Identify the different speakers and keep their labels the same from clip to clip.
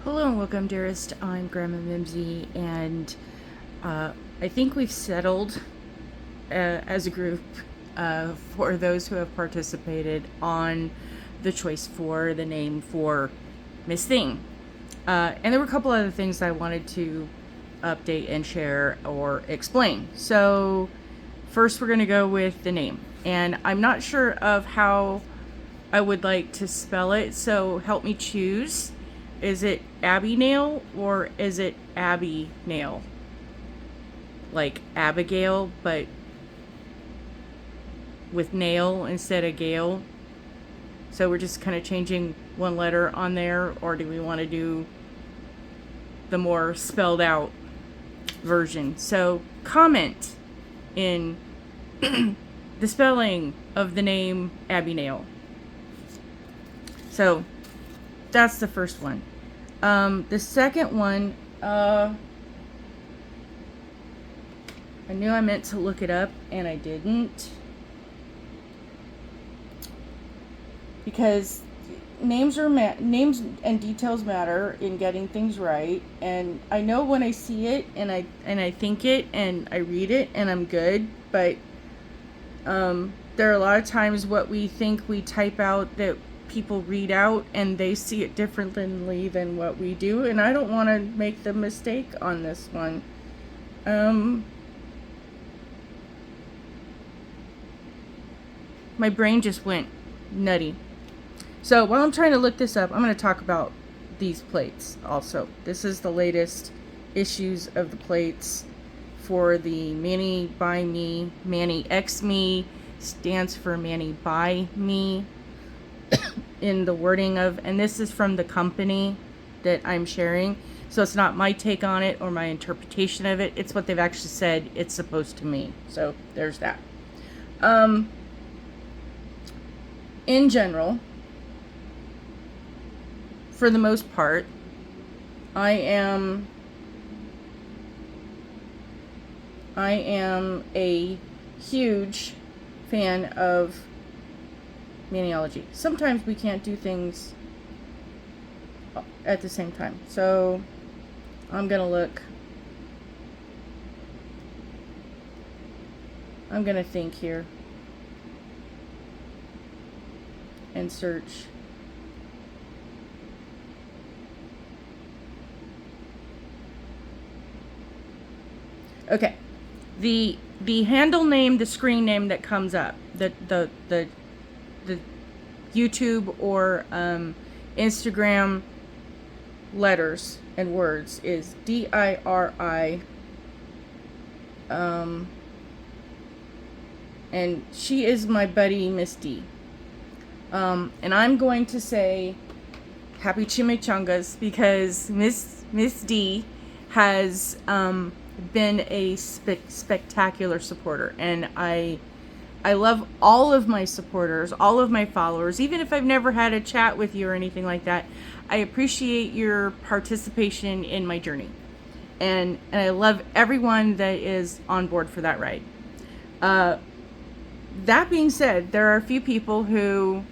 Speaker 1: Hello and welcome, dearest. I'm Grandma Mimsy, and I think we've settled as a group for those who have participated on the choice for the name for Miss Thing. And there were a couple other things I wanted to update and share or explain. So, first, we're going to go with the name, and I'm not sure of how I would like to spell it, so help me choose. Is it Abby Nail or is it Abby Nail? Like Abigail, but with nail instead of Gale. So we're just kind of changing one letter on there, or do we want to do the more spelled out version? So comment in the spelling of the name Abby Nail. So that's the first one. The second one, I knew I meant to look it up and I didn't. Because names and details matter in getting things right, and I know when I see it and I think it and I read it and I'm good, but there are a lot of times what we think we type out that people read out and they see it differently than what we do, and I don't want to make the mistake on this one. My brain just went nutty. So while I'm trying to look this up, I'm going to talk about these plates also. This is the latest issues of the plates for the Manny by Me. Manny X Me stands for Manny by Me in the wording of, and this is from the company that I'm sharing. So it's not my take on it or my interpretation of it. It's what they've actually said it's supposed to mean. So there's that. In general, for the most part, I am a huge fan of Maniology. Sometimes we can't do things at the same time. So I'm going to look. I'm going to think here and search. Okay. The handle name, the screen name that comes up, the YouTube or Instagram letters and words is DIRI. And she is my buddy, Miss D. And I'm going to say happy chimichangas because Miss D has been a spectacular supporter, and I love all of my supporters, all of my followers, even if I've never had a chat with you or anything like that. I appreciate your participation in my journey, and I love everyone that is on board for that ride. That being said, there are a few people who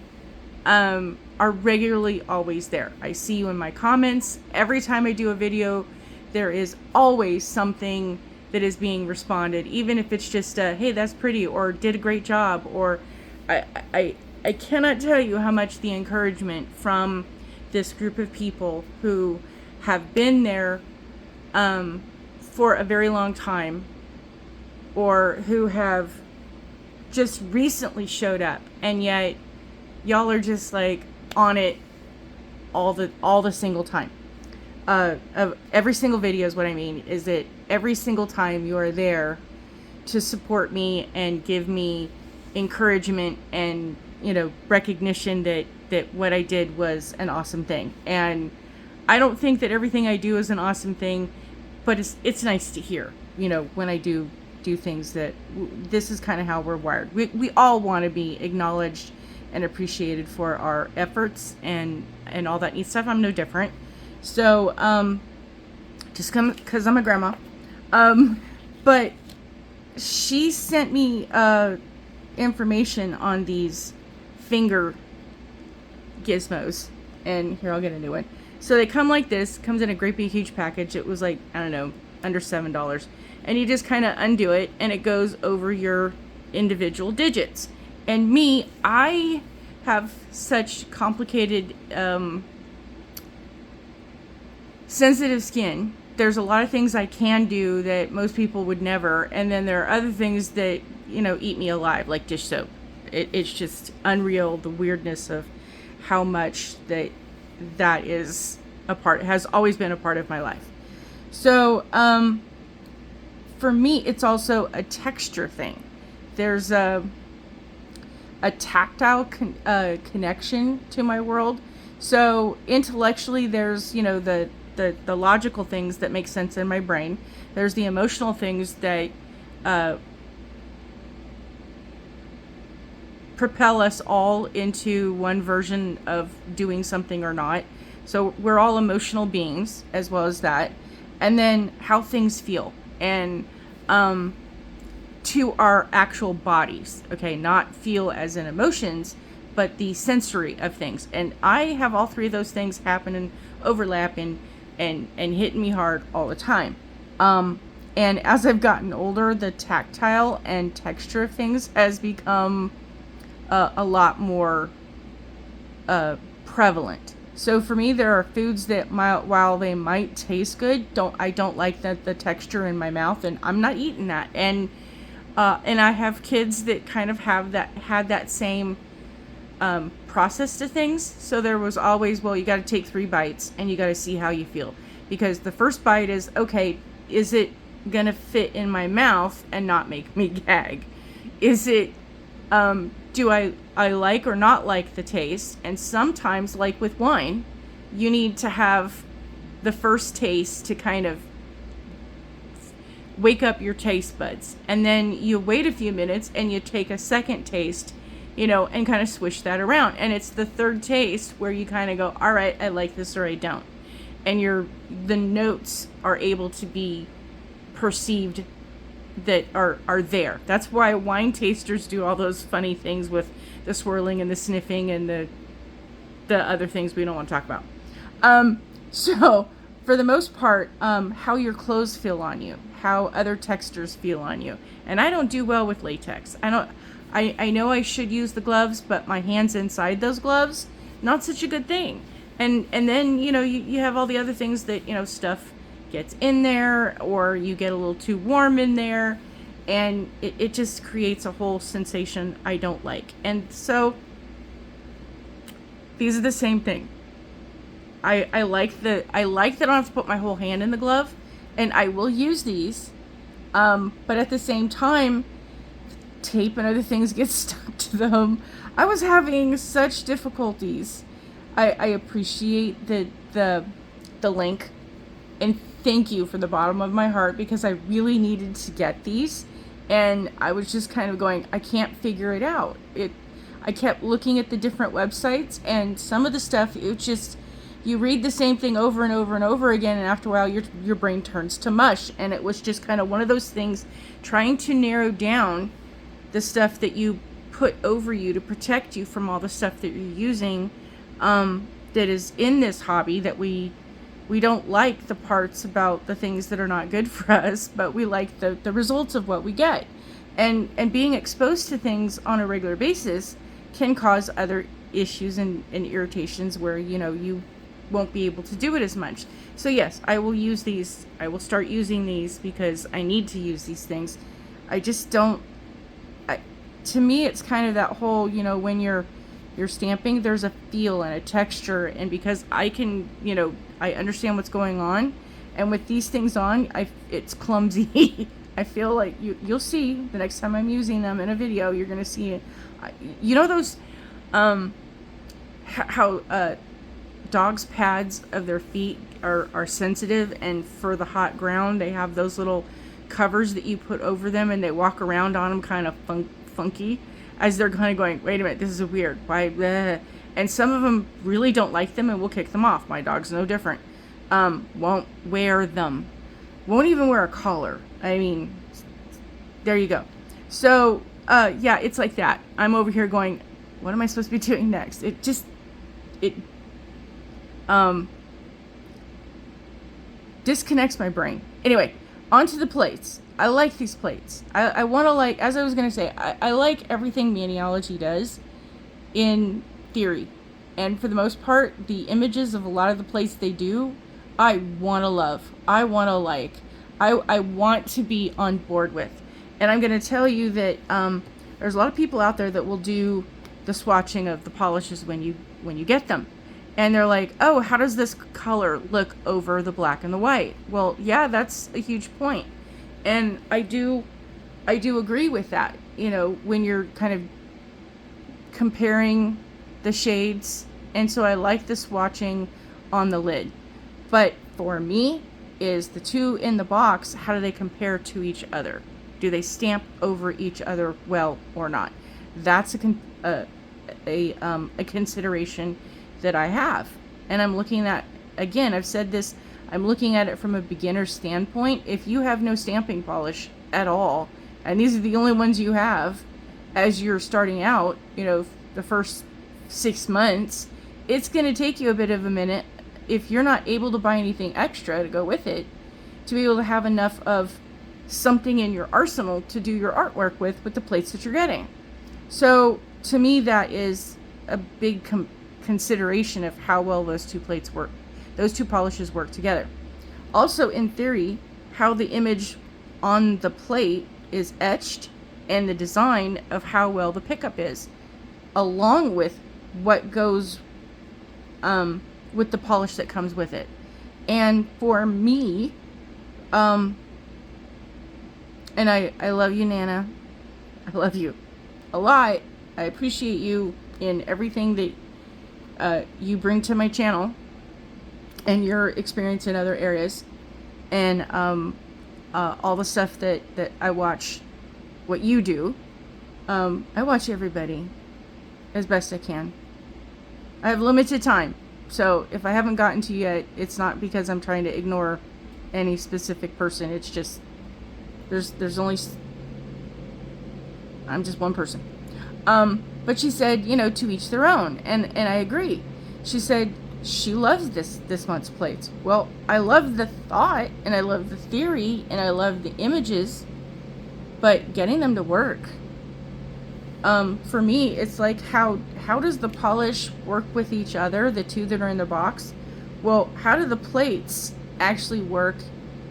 Speaker 1: are regularly always there. I see you in my comments. Every time I do a video, there is always something that is being responded, even if it's just a, hey, that's pretty, or did a great job, or I cannot tell you how much the encouragement from this group of people who have been there for a very long time, or who have just recently showed up, and yet y'all are just like on it all the single time. Of every single video is what I mean, is that every single time you are there to support me and give me encouragement and, recognition that what I did was an awesome thing. And I don't think that everything I do is an awesome thing, but it's nice to hear, when I do things that this is kind of how we're wired. We all want to be acknowledged and appreciated for our efforts and all that neat stuff. I'm no different. So, just come because I'm a grandma. But she sent me information on these finger gizmos, and here, I'll get a new one. So they come like this, comes in a great big huge package. It was like, I don't know, under $7. And you just kind of undo it and it goes over your individual digits. And me, I have such complicated, sensitive skin. There's a lot of things I can do that most people would never. And then there are other things that, eat me alive, like dish soap. It's just unreal, the weirdness of how much that is has always been a part of my life. So, for me, it's also a texture thing. There's a tactile connection to my world. So intellectually, there's, the logical things that make sense in my brain. There's the emotional things that propel us all into one version of doing something or not. So we're all emotional beings as well as that. And then how things feel and to our actual bodies. Okay, not feel as in emotions, but the sensory of things. And I have all three of those things happen and overlapping and hitting me hard all the time. And as I've gotten older, the tactile and texture of things has become a lot more prevalent. So for me, there are foods that while they might taste good, I don't like the texture in my mouth, and I'm not eating that. And I have kids that kind of had that same process to things. So there was always, well, you got to take 3 bites and you got to see how you feel, because the first bite is, okay, is it gonna fit in my mouth and not make me gag? Is it do I like or not like the taste? And sometimes, like with wine, you need to have the first taste to kind of wake up your taste buds. And then you wait a few minutes and you take a second taste, and kind of swish that around. And it's the third taste where you kind of go, all right, I like this or I don't. And the notes are able to be perceived that are there. That's why wine tasters do all those funny things with the swirling and the sniffing and the other things we don't want to talk about. So for the most part, how your clothes feel on you, how other textures feel on you. And I don't do well with latex. I know I should use the gloves, but my hands inside those gloves, not such a good thing. And then, you have all the other things that, stuff gets in there, or you get a little too warm in there, and it just creates a whole sensation I don't like. And so these are the same thing. I like that I don't have to put my whole hand in the glove, and I will use these, but at the same time, tape and other things get stuck to them. I was having such difficulties. I appreciate the link, and thank you from the bottom of my heart, because I really needed to get these, and I was just kind of going, I can't figure it out. I kept looking at the different websites, and some of the stuff, it just, you read the same thing over and over and over again, and after a while your brain turns to mush. And it was just kind of one of those things, trying to narrow down the stuff that you put over you to protect you from all the stuff that you're using, that is in this hobby, that we don't like the parts about the things that are not good for us, but we like the results of what we get. And being exposed to things on a regular basis can cause other issues and irritations where, you won't be able to do it as much. So yes, I will use these. I will start using these because I need to use these things. I just don't, to me, it's kind of that whole, when you're stamping, there's a feel and a texture, and because I can, I understand what's going on, and with these things on, it's clumsy. I feel like you'll see the next time I'm using them in a video, you're gonna see it. Those, how dogs' pads of their feet are sensitive, and for the hot ground, they have those little covers that you put over them, and they walk around on them kind of funky, as they're kind of going, wait a minute, this is weird, why, bleh. And some of them really don't like them and will kick them off. My dog's no different. Won't wear them. Won't even wear a collar. I mean, there you go. So, yeah, it's like that. I'm over here going, what am I supposed to be doing next? disconnects my brain. Anyway, onto the plates. I like these plates. I want to like, as I was going to say, I like everything Maniology does in theory. And for the most part, the images of a lot of the plates they do, I want to love. I want to like. I want to be on board with. And I'm going to tell you that there's a lot of people out there that will do the swatching of the polishes when you get them. And they're like, oh, how does this color look over the black and the white? Well, yeah, that's a huge point. And I do agree with that. You know, when you're kind of comparing the shades. And so I like the swatching on the lid. But for me, is the two in the box, how do they compare to each other? Do they stamp over each other well or not? That's a consideration that I have. And I'm looking at, again, I've said this, I'm looking at it from a beginner standpoint. If you have no stamping polish at all, and these are the only ones you have as you're starting out, you know, the first 6 months, it's going to take you a bit of a minute, if you're not able to buy anything extra to go with it, to be able to have enough of something in your arsenal to do your artwork with the plates that you're getting. So to me, that is a big consideration of how well those two plates work, those two polishes work together. Also, in theory, how the image on the plate is etched and the design of how well the pickup is, along with what goes with the polish that comes with it. And for me, and I love you, Nana. I love you a lot. I appreciate you in everything that you bring to my channel and your experience in other areas, and all the stuff that I watch, what you do. I watch everybody as best I can. I have limited time, so if I haven't gotten to you yet, it's not because I'm trying to ignore any specific person. It's just there's only, I'm just one person. But she said, you know, to each their own, and I agree. She said she loves this month's plates. Well, I love the thought, and I love the theory, and I love the images, but getting them to work, for me, it's like, how does the polish work with each other, the two that are in the box? Well, how do the plates actually work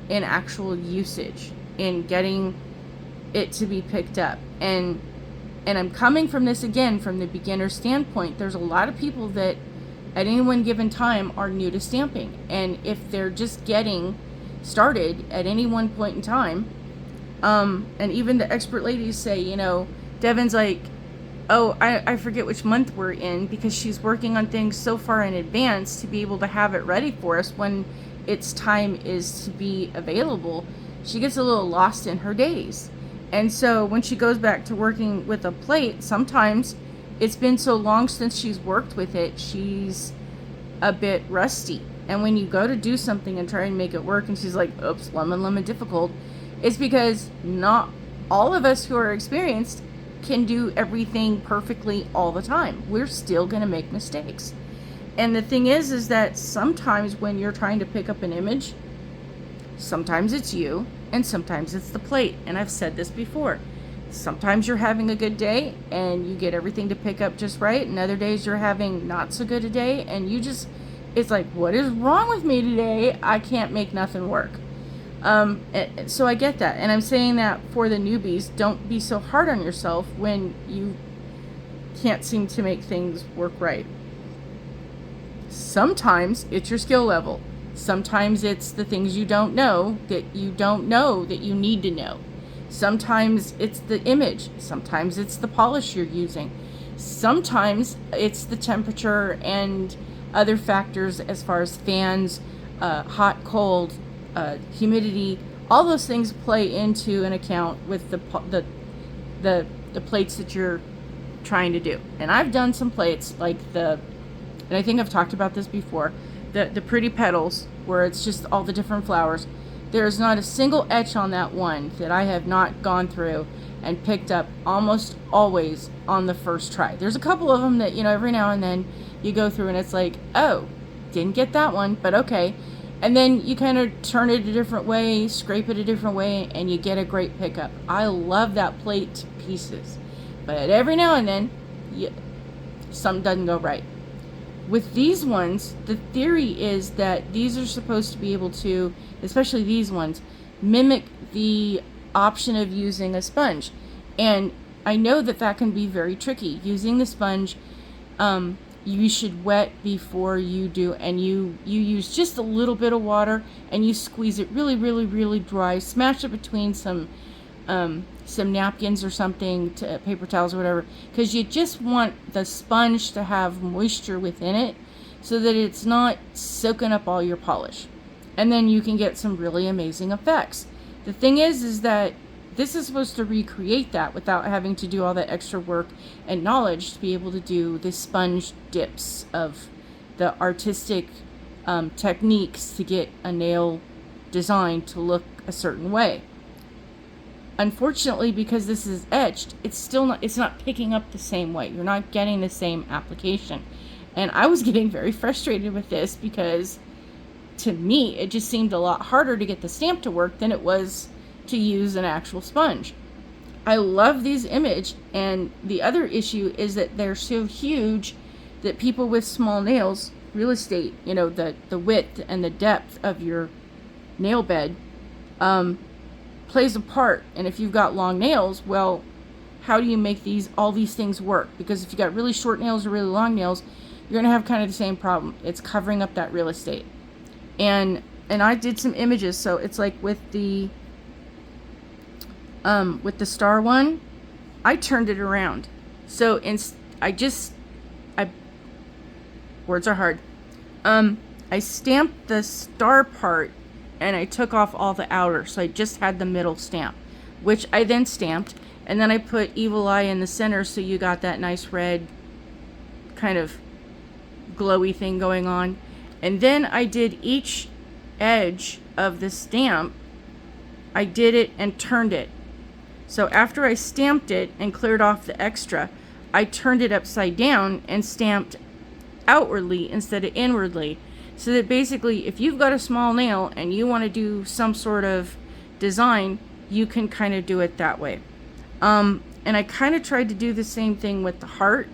Speaker 1: in actual usage, in getting it to be picked up? And I'm coming from this, again, from the beginner standpoint. There's a lot of people that at any one given time are new to stamping, and if they're just getting started at any one point in time, and even the expert ladies say, you know, Devin's like, oh, I forget which month we're in, because she's working on things so far in advance to be able to have it ready for us when its time is to be available. She gets a little lost in her days. And so when she goes back to working with a plate, sometimes it's been so long since she's worked with it, she's a bit rusty. And when you go to do something and try and make it work, and she's like, oops, lemon difficult, it's because not all of us who are experienced can do everything perfectly all the time. We're still going to make mistakes. And the thing is that sometimes when you're trying to pick up an image, sometimes it's you and sometimes it's the plate. And I've said this before. Sometimes you're having a good day and you get everything to pick up just right, and other days you're having not so good a day and you just, it's like, what is wrong with me today? I can't make nothing work. So I get that, and I'm saying that for the newbies, don't be so hard on yourself when you can't seem to make things work right. Sometimes it's your skill level. Sometimes it's the things you don't know that you need to know. Sometimes it's the image. Sometimes it's the polish you're using. Sometimes it's the temperature and other factors as far as fans, hot, cold, humidity. All those things play into an account with the plates that you're trying to do. And I've done some plates like and I think I've talked about this before, the pretty petals where it's just all the different flowers. There's not a single etch on that one that I have not gone through and picked up almost always on the first try. There's a couple of them that, you know, every now and then you go through and it's like, oh, didn't get that one, but okay. And then you kind of turn it a different way, scrape it a different way, and you get a great pickup. I love that plate to pieces. But every now and then, something doesn't go right. With these ones, the theory is that these are supposed to be able to, especially these ones, mimic the option of using a sponge. And I know that that can be very tricky. Using the sponge, you should wet before you do, and you use just a little bit of water and you squeeze it really, really, really dry. Smash it between some napkins or something, paper towels or whatever, because you just want the sponge to have moisture within it so that it's not soaking up all your polish. And then you can get some really amazing effects. The thing is that this is supposed to recreate that without having to do all that extra work and knowledge to be able to do the sponge dips of the artistic techniques to get a nail design to look a certain way. Unfortunately, because this is etched, it's not picking up the same way. You're not getting the same application. And I was getting very frustrated with this because to me, it just seemed a lot harder to get the stamp to work than it was to use an actual sponge. I love these images, and the other issue is that they're so huge that people with small nails, real estate, the width and the depth of your nail bed plays a part. And if you've got long nails, well, how do you make all these things work? Because if you've got really short nails or really long nails, you're gonna have kind of the same problem. It's covering up that real estate. And I did some images, so it's like with the star one, I turned it around. So words are hard. I stamped the star part and I took off all the outer, so I just had the middle stamp, which I then stamped, and then I put Evil Eye in the center, so you got that nice red kind of glowy thing going on. And then I did each edge of the stamp, I did it and turned it. So after I stamped it and cleared off the extra, I turned it upside down and stamped outwardly instead of inwardly. So that basically, if you've got a small nail and you want to do some sort of design, you can kind of do it that way. And I kind of tried to do the same thing with the heart,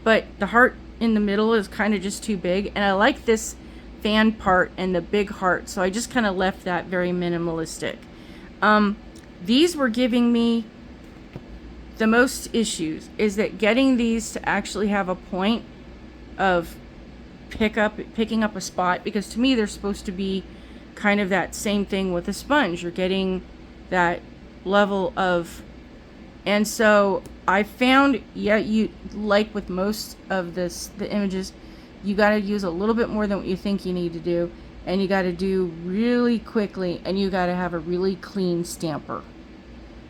Speaker 1: but the heart in the middle is kind of just too big. And I like this fan part and the big heart, so I just kind of left that very minimalistic. These were giving me the most issues, is that getting these to actually have a point of picking up a spot, because to me they're supposed to be kind of that same thing with a sponge. You're getting that level of, and so I found, you like with most of the images, you got to use a little bit more than what you think you need to do, and you got to do really quickly, and you got to have a really clean stamper,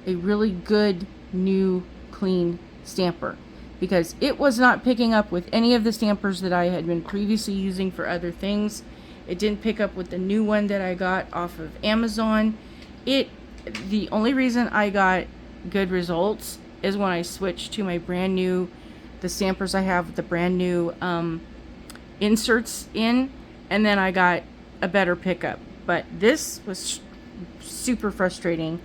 Speaker 1: a really good new clean stamper, because it was not picking up with any of the stampers that I had been previously using for other things. It didn't pick up with the new one that I got off of Amazon. The only reason I got good results is when I switched to my brand new, the stampers I have, the brand new inserts in, and then I got a better pickup. But this was super frustrating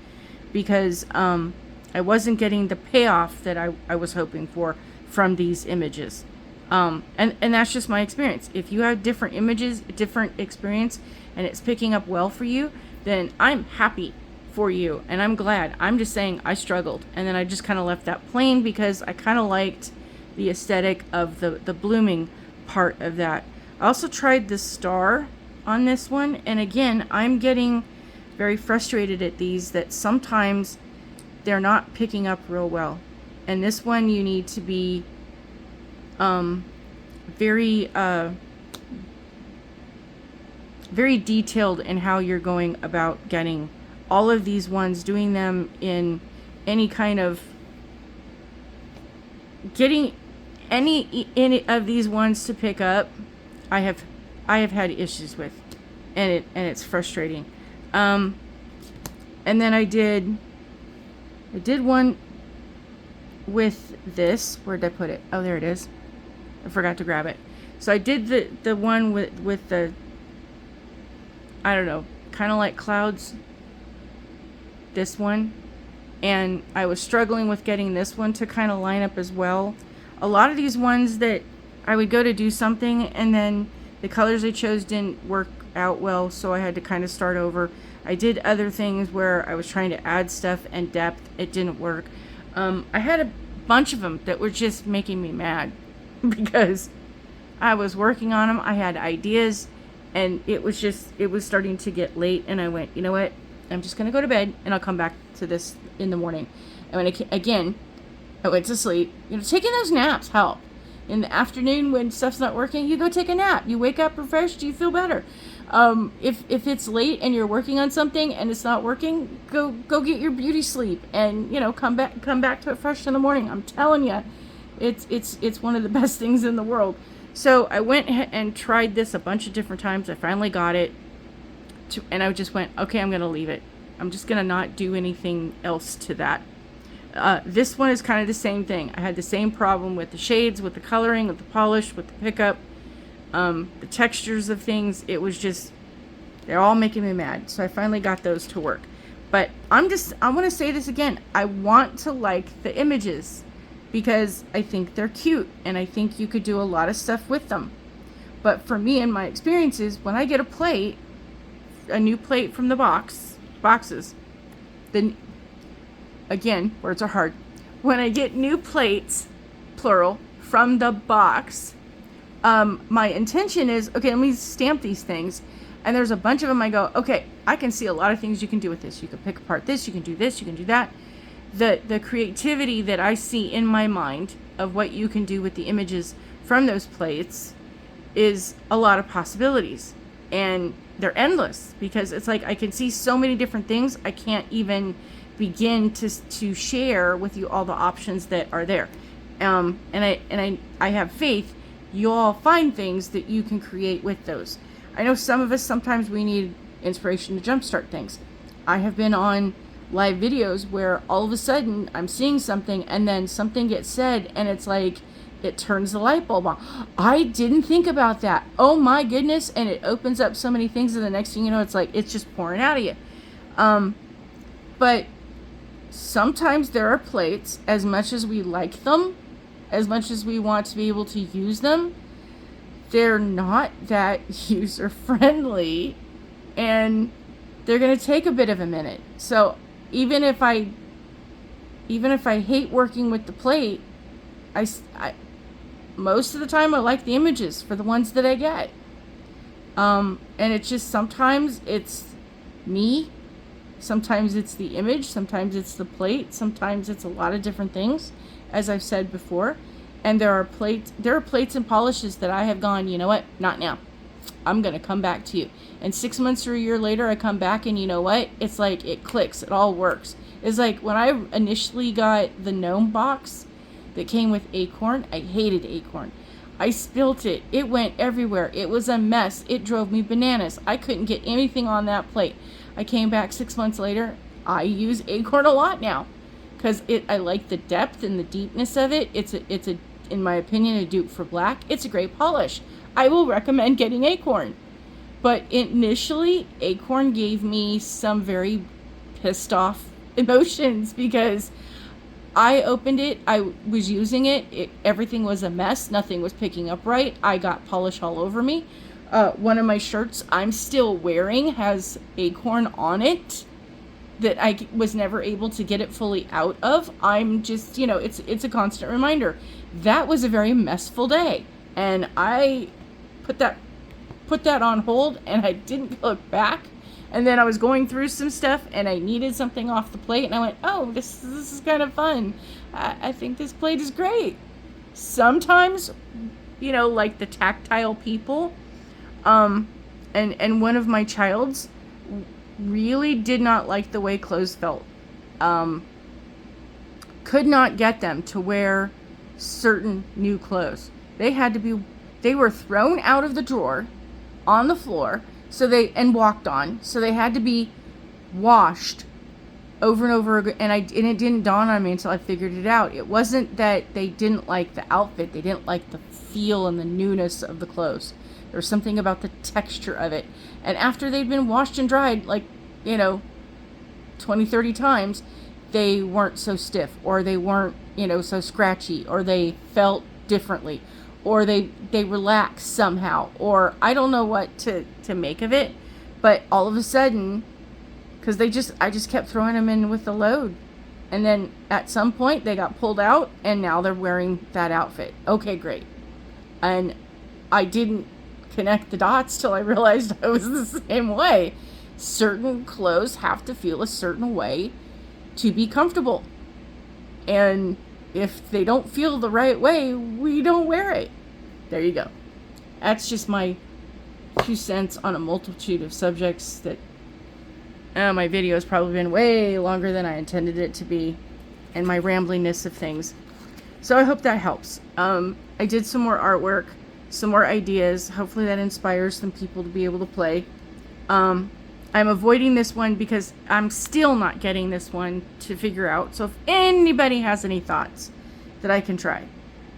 Speaker 1: because I wasn't getting the payoff that I was hoping for from these images. And that's just my experience. If you have different images, different experience, and it's picking up well for you, then I'm happy for you, and I'm glad. I'm just saying I struggled, and then I just kind of left that plain because I kind of liked the aesthetic of the blooming part of that. I also tried the star on this one, and again, I'm getting very frustrated at these, that sometimes they're not picking up real well. And this one you need to be very detailed in how you're going about getting all of these ones, doing them in any kind of, getting any of these ones to pick up. I have had issues with, and it's frustrating. And then I did one with this. Where did I put it? Oh, there it is. I forgot to grab it. So I did the one with the I don't know, kind of like clouds, this one. And I was struggling with getting this one to kind of line up as well. A lot of these ones that I would go to do something and then the colors I chose didn't work out well, so I had to kind of start over. I did other things where I was trying to add stuff and depth. It didn't work. I had a bunch of them that were just making me mad because I was working on them. I had ideas, and it was starting to get late, and I went, you know what? I'm just going to go to bed, and I'll come back to this in the morning. And when I went to sleep. Taking those naps help. In the afternoon when stuff's not working, you go take a nap. You wake up refreshed, you feel better. If it's late and you're working on something and it's not working, go get your beauty sleep and come back to it fresh in the morning. I'm telling you, it's one of the best things in the world. So I went and tried this a bunch of different times. I finally got it, and I just went, okay, I'm gonna leave it. I'm just gonna not do anything else to that. This one is kind of the same thing. I had the same problem with the shades, with the coloring, with the polish, with the pickup, the textures of things. It was just, they're all making me mad. So I finally got those to work. But I want to say this again. I want to like the images because I think they're cute and I think you could do a lot of stuff with them. But for me and my experiences, when I get a new plate from the boxes, then again, words are hard. When I get new plates, plural, from the box, my intention is, okay, let me stamp these things. And there's a bunch of them. I go, okay, I can see a lot of things you can do with this. You can pick apart this, you can do this, you can do that. The creativity that I see in my mind of what you can do with the images from those plates is a lot of possibilities. And they're endless because it's like I can see so many different things. I can't even begin to share with you all the options that are there. And I have faith you'll all find things that you can create with those. I know some of us, sometimes we need inspiration to jumpstart things. I have been on live videos where all of a sudden I'm seeing something and then something gets said and it's like it turns the light bulb on. I didn't think about that. Oh my goodness. And it opens up so many things, and the next thing you know, it's like it's just pouring out of you. But sometimes there are plates, as much as we like them, as much as we want to be able to use them, they're not that user friendly and they're going to take a bit of a minute. So even if I hate working with the plate, I most of the time I like the images for the ones that I get. And it's just, sometimes it's me, sometimes it's the image, sometimes it's the plate, sometimes it's a lot of different things, as I've said before. And there are plates and polishes that I have gone, you know what, not now. I'm going to come back to you. And 6 months or a year later, I come back and you know what? It's like it clicks. It all works. It's like when I initially got the gnome box that came with Acorn, I hated Acorn. I spilt it. It went everywhere. It was a mess. It drove me bananas. I couldn't get anything on that plate. I came back 6 months later. I use Acorn a lot now because I like the depth and the deepness of it. It's a in my opinion, a dupe for black. It's a great polish. I will recommend getting Acorn. But initially, Acorn gave me some very pissed off emotions because I opened it, I was using it, everything was a mess, nothing was picking up right, I got polish all over me. One of my shirts I'm still wearing has Acorn on it that I was never able to get it fully out of. I'm just, it's a constant reminder. That was a very messful day, and I put that on hold, and I didn't look back. And then I was going through some stuff, and I needed something off the plate, and I went, oh, this is kind of fun. I think this plate is great. Sometimes, like the tactile people, and one of my child's really did not like the way clothes felt. Could not get them to wear certain new clothes. They were thrown out of the drawer on the floor and walked on, so they had to be washed over and over again. And it didn't dawn on me until I figured it out. It wasn't that they didn't like the outfit, they didn't like the feel and the newness of the clothes. There's something about the texture of it. And after they'd been washed and dried, like, 20, 30 times, they weren't so stiff, or they weren't, so scratchy, or they felt differently, or they relaxed somehow, or I don't know what to make of it. But all of a sudden, because I just kept throwing them in with the load. And then at some point they got pulled out, and now they're wearing that outfit. Okay, great. And I didn't connect the dots till I realized I was the same way. Certain clothes have to feel a certain way to be comfortable. And if they don't feel the right way, we don't wear it. There you go. That's just my 2 cents on a multitude of subjects that my video has probably been way longer than I intended it to be, and my ramblingness of things. So I hope that helps. I did some more artwork, some more ideas. Hopefully that inspires some people to be able to play. I'm avoiding this one because I'm still not getting this one to figure out. So if anybody has any thoughts that I can try.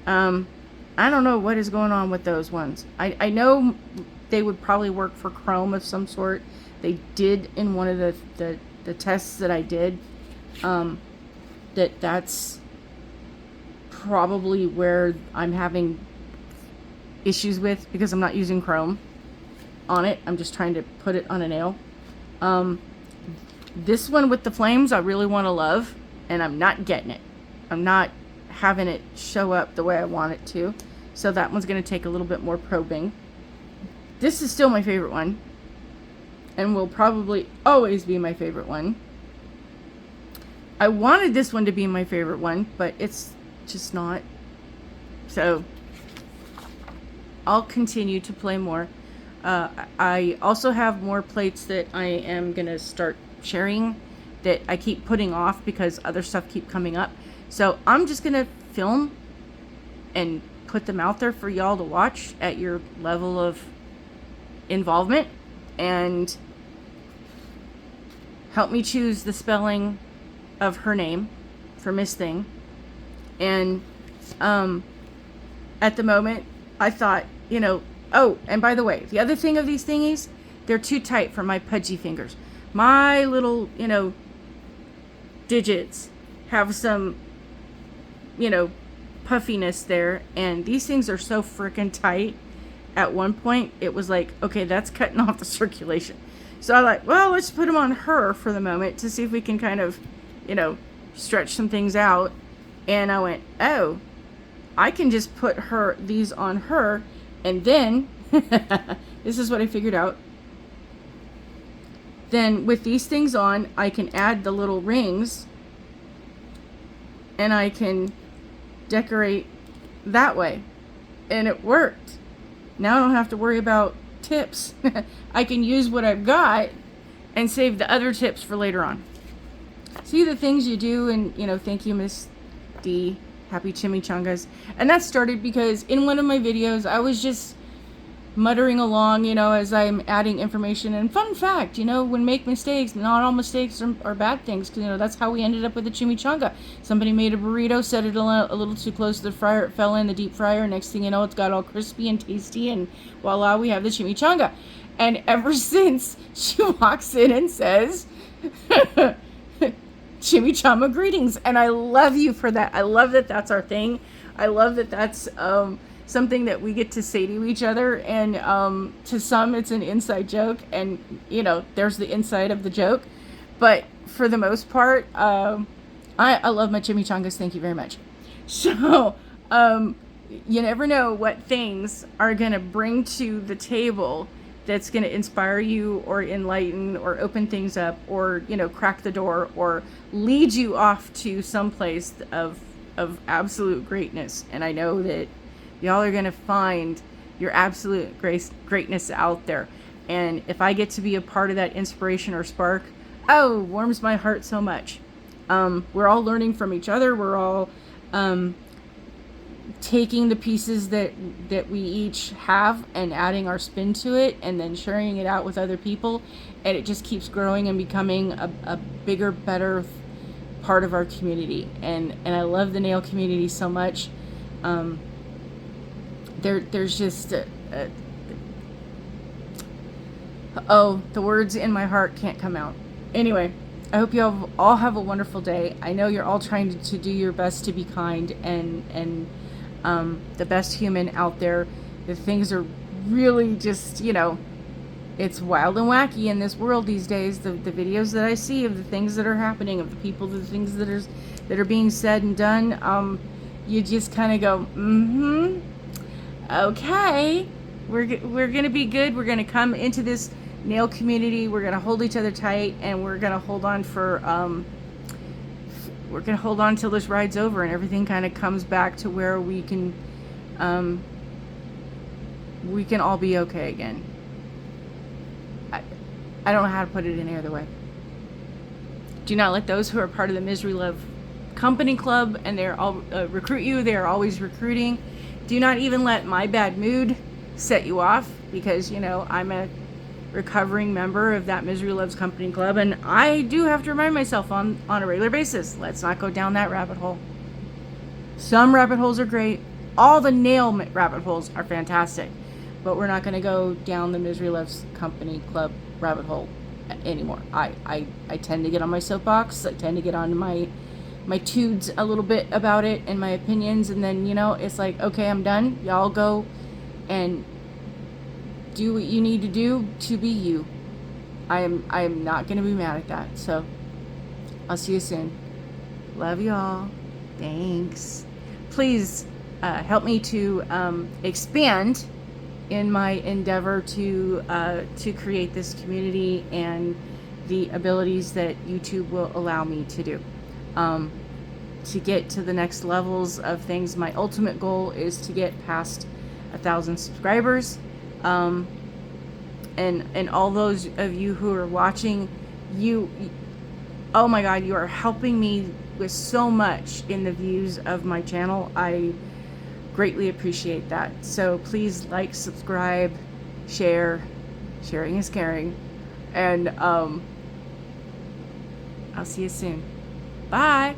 Speaker 1: I don't know what is going on with those ones. I know they would probably work for Chrome of some sort. They did in one of the tests that I did. That's probably where I'm having issues with, because I'm not using Chrome on it. I'm just trying to put it on a nail. This one with the flames, I really want to love, and I'm not getting it. I'm not having it show up the way I want it to. So that one's going to take a little bit more probing. This is still my favorite one, and will probably always be my favorite one. I wanted this one to be my favorite one, but it's just not. So I'll continue to play more. I also have more plates that I am going to start sharing that I keep putting off because other stuff keep coming up. So I'm just going to film and put them out there for y'all to watch at your level of involvement, and help me choose the spelling of her name for Miss Thing. And at the moment I thought, oh, and by the way, the other thing of these thingies, they're too tight for my pudgy fingers. My little, digits have some, puffiness there, and these things are so freaking tight. At one point, it was like, okay, that's cutting off the circulation. So I like, well, let's put them on her for the moment to see if we can kind of, stretch some things out. And I went, oh, I can just put these on her, and then, this is what I figured out. Then with these things on, I can add the little rings, and I can decorate that way. And it worked. Now I don't have to worry about tips. I can use what I've got and save the other tips for later on. See the things you do, and thank you, Miss D. Happy chimichangas. And that started because in one of my videos I was just muttering along, as I'm adding information. And fun fact, when make mistakes, not all mistakes are bad things, because that's how we ended up with the chimichanga. Somebody made a burrito, set it a little too close to the fryer, it fell in the deep fryer. Next thing you know, it's got all crispy and tasty, and voila, we have the chimichanga. And ever since, she walks in and says, chimichanga greetings, and I love you for that. I love that that's our thing. I love that that's something that we get to say to each other, and to some it's an inside joke, and there's the inside of the joke, but for the most part, I love my chimichangas. Thank you very much. So you never know what things are gonna bring to the table that's going to inspire you, or enlighten, or open things up, or crack the door, or lead you off to some place of absolute greatness. And I know that y'all are going to find your absolute greatness out there. And if I get to be a part of that inspiration or spark, warms my heart so much. We're all learning from each other. We're all taking the pieces that we each have and adding our spin to it, and then sharing it out with other people, and it just keeps growing and becoming a bigger, better part of our community. And I love the nail community so much. There's just Oh, the words in my heart can't come out. Anyway, I hope you all have a wonderful day. I know you're all trying to do your best to be kind and the best human out there. The things are really just, it's wild and wacky in this world these days. The videos that I see of the things that are happening, of the people, the things that are being said and done, you just kind of go, okay, we're gonna be good. We're gonna come into this nail community. We're gonna hold each other tight, and we're gonna hold on we're gonna hold on till this ride's over and everything kind of comes back to where we can all be okay again. I don't know how to put it any other way. Do not let those who are part of the Misery Love Company Club and they're all recruit you. They are always recruiting. Do not even let my bad mood set you off, because I'm a recovering member of that Misery Loves Company Club, and I do have to remind myself on a regular basis, let's not go down that rabbit hole. Some rabbit holes are great. All the nail rabbit holes are fantastic, but we're not going to go down the Misery Loves Company Club rabbit hole anymore. I tend to get on my soapbox. I tend to get on my tudes a little bit about it and my opinions, and then it's like, okay, I'm done. Y'all go and do what you need to do to be you. I am not going to be mad at that. So I'll see you soon. Love y'all. Thanks. Please help me to expand in my endeavor to create this community and the abilities that YouTube will allow me to do. To get to the next levels of things, my ultimate goal is to get past 1,000 subscribers. And all those of you who are watching, oh my God, you are helping me with so much in the views of my channel. I greatly appreciate that. So please like, subscribe, share. Sharing is caring. And I'll see you soon. Bye.